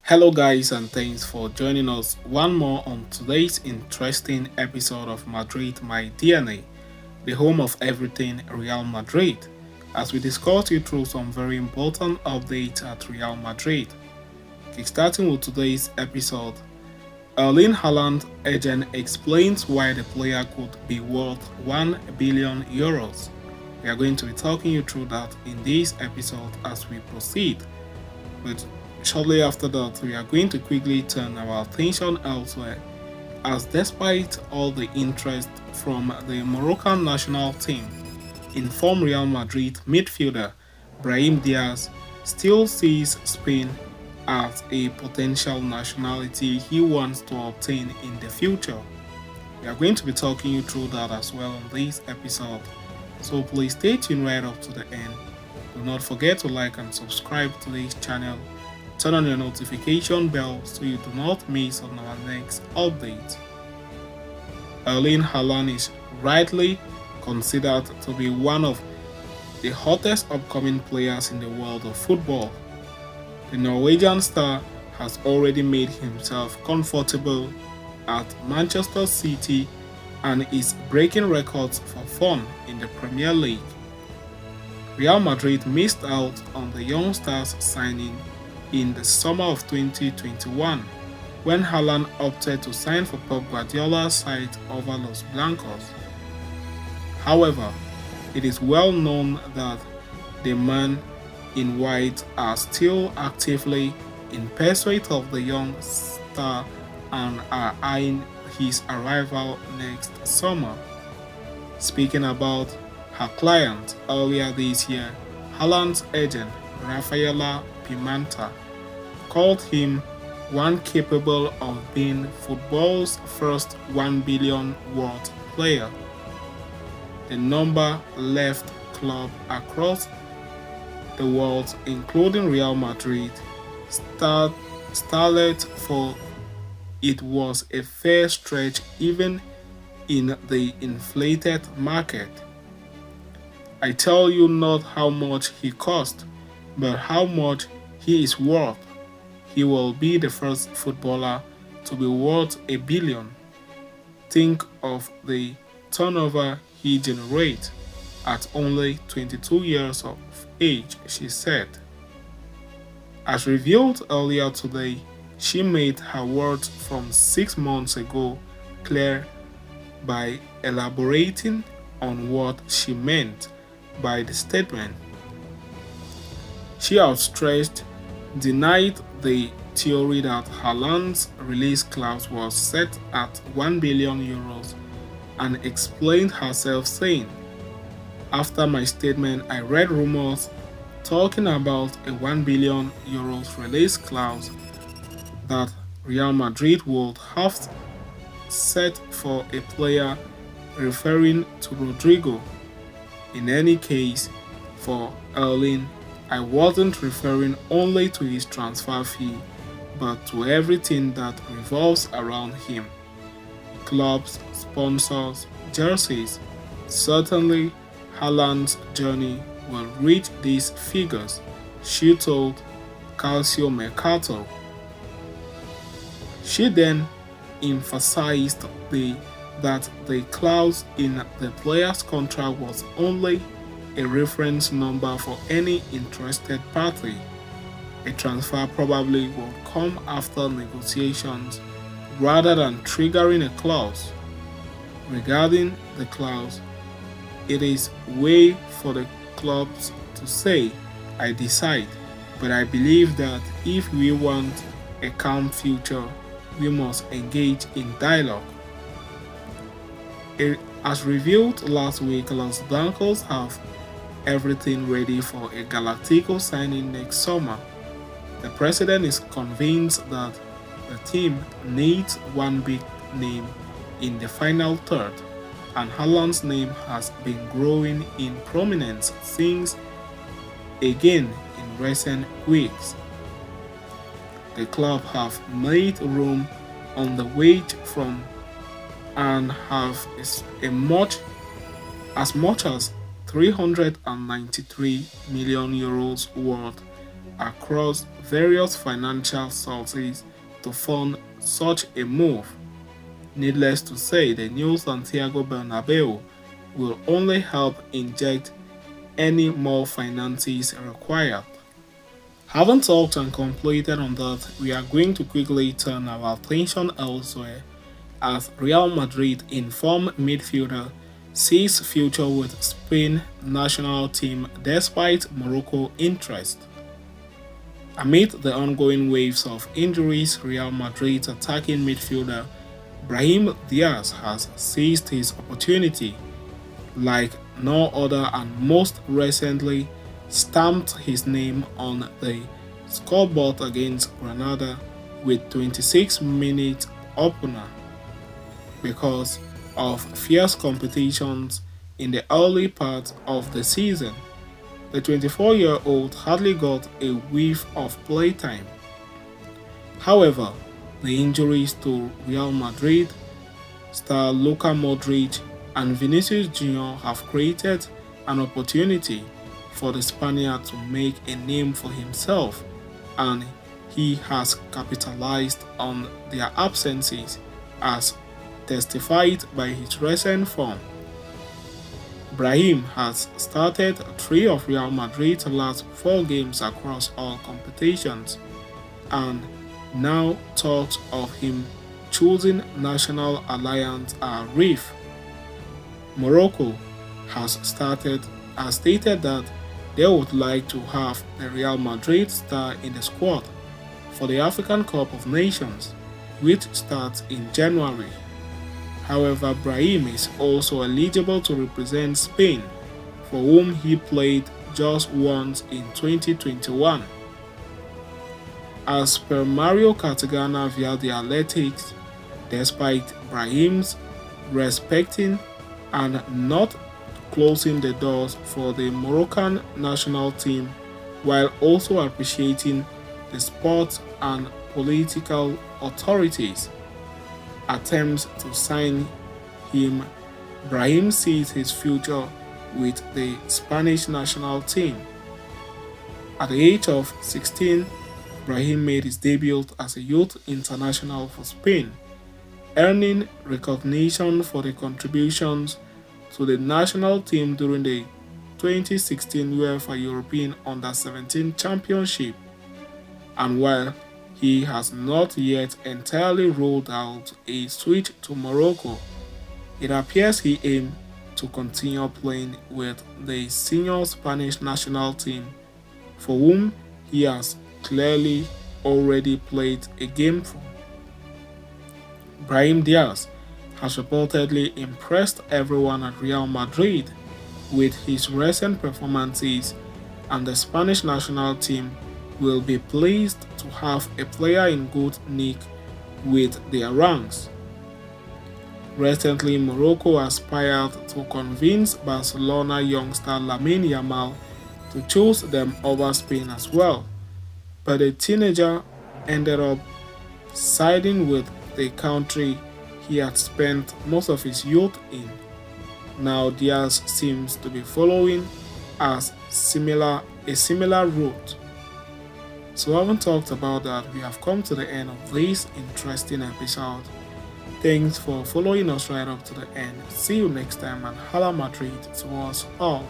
Hello, guys, and thanks for joining us one more on today's interesting episode of Madrid My DNA, the home of everything Real Madrid, as we discuss you through some very important updates at Real Madrid. Kickstarting with today's episode, Erling Haaland agent explains why the player could be worth 1 billion euros. We are going to be talking you through that in this episode as we proceed. But shortly after that, we are going to quickly turn our attention elsewhere, as despite all the interest from the Moroccan national team, informed Real Madrid midfielder Brahim Diaz still sees Spain as a potential nationality he wants to obtain in the future. We are going to be talking you through that as well on this episode, so please stay tuned right up to the end. Do not forget to like and subscribe to this channel. Turn on your notification bell so you do not miss on our next update. Erling Haaland is rightly considered to be one of the hottest upcoming players in the world of football. The Norwegian star has already made himself comfortable at Manchester City and is breaking records for fun in the Premier League. Real Madrid missed out on the youngster's signing in the summer of 2021 when Haaland opted to sign for Pep Guardiola's side over Los Blancos. However, it is well known that the men in white are still actively in pursuit of the young star and are eyeing his arrival next summer. Speaking about her client earlier this year, Haaland's agent Rafaela Pimenta called him one capable of being football's first 1 billion worth player. The number left club across the world, including Real Madrid, starlet for it was a fair stretch even in the inflated market. I tell you not how much he cost, but how much he is worth. He will be the first footballer to be worth a billion. Think of the turnover he generates at only 22 years of age, she said. As revealed earlier today, she made her words from 6 months ago clear by elaborating on what she meant by the statement. She outstretched denied the theory that Haaland's release clause was set at 1 billion euros and explained herself saying, "After my statement, I read rumors talking about a 1 billion euros release clause that Real Madrid would have set for a player, referring to Rodrigo. In any case, for Erling, I wasn't referring only to his transfer fee, but to everything that revolves around him. Clubs, sponsors, jerseys. Certainly, Haaland's journey will reach these figures," she told Calcio Mercato. She then emphasized that the clause in the player's contract was only a reference number for any interested party. A transfer probably will come after negotiations rather than triggering a clause. Regarding the clause, it is way for the clubs to say, "I decide," but I believe that if we want a calm future, we must engage in dialogue. As revealed last week, Los Blancos have everything ready for a Galactico signing next summer. The president is convinced that the team needs one big name in the final third, and Haaland's name has been growing in prominence since again in recent weeks. The club have made room on the wage front and have as much as 393 million euros worth across various financial sources to fund such a move. Needless to say, the new Santiago Bernabeu will only help inject any more finances required. Having talked and completed on that, we are going to quickly turn our attention elsewhere as Real Madrid informed midfielder sees future with Spain national team despite Morocco interest. Amid the ongoing waves of injuries, Real Madrid's attacking midfielder Brahim Diaz has seized his opportunity like no other and most recently stamped his name on the scoreboard against Granada with 26-minute opener. Because of fierce competitions in the early part of the season, the 24-year-old hardly got a whiff of playtime. However, the injuries to Real Madrid star Luka Modric and Vinicius Jr. have created an opportunity for the Spaniard to make a name for himself, and he has capitalized on their absences as testified by his recent form. Brahim has started 3 of Real Madrid's last 4 games across all competitions, and now talks of him choosing National Alliance are rife. Morocco has stated that they would like to have the Real Madrid star in the squad for the African Cup of Nations, which starts in January. However, Brahim is also eligible to represent Spain, for whom he played just once in 2021. As per Mario Cartagena via The Athletics, despite Brahim's respecting and not closing the doors for the Moroccan national team while also appreciating the sports and political authorities' attempts to sign him, Brahim sees his future with the Spanish national team. At the age of 16, Brahim made his debut as a youth international for Spain, earning recognition for the contributions to the national team during the 2016 UEFA European Under-17 Championship. And while he has not yet entirely ruled out a switch to Morocco, it appears he aims to continue playing with the senior Spanish national team, for whom he has clearly already played a game for. Brahim Diaz has reportedly impressed everyone at Real Madrid with his recent performances, and the Spanish national team will be pleased to have a player in good nick with their ranks. Recently, Morocco aspired to convince Barcelona youngster Lamine Yamal to choose them over Spain as well, but the teenager ended up siding with the country he had spent most of his youth in. Now Diaz seems to be following a similar route. So having talked about that, we have come to the end of this interesting episode. Thanks for following us right up to the end. See you next time, and Hala Madrid to us all.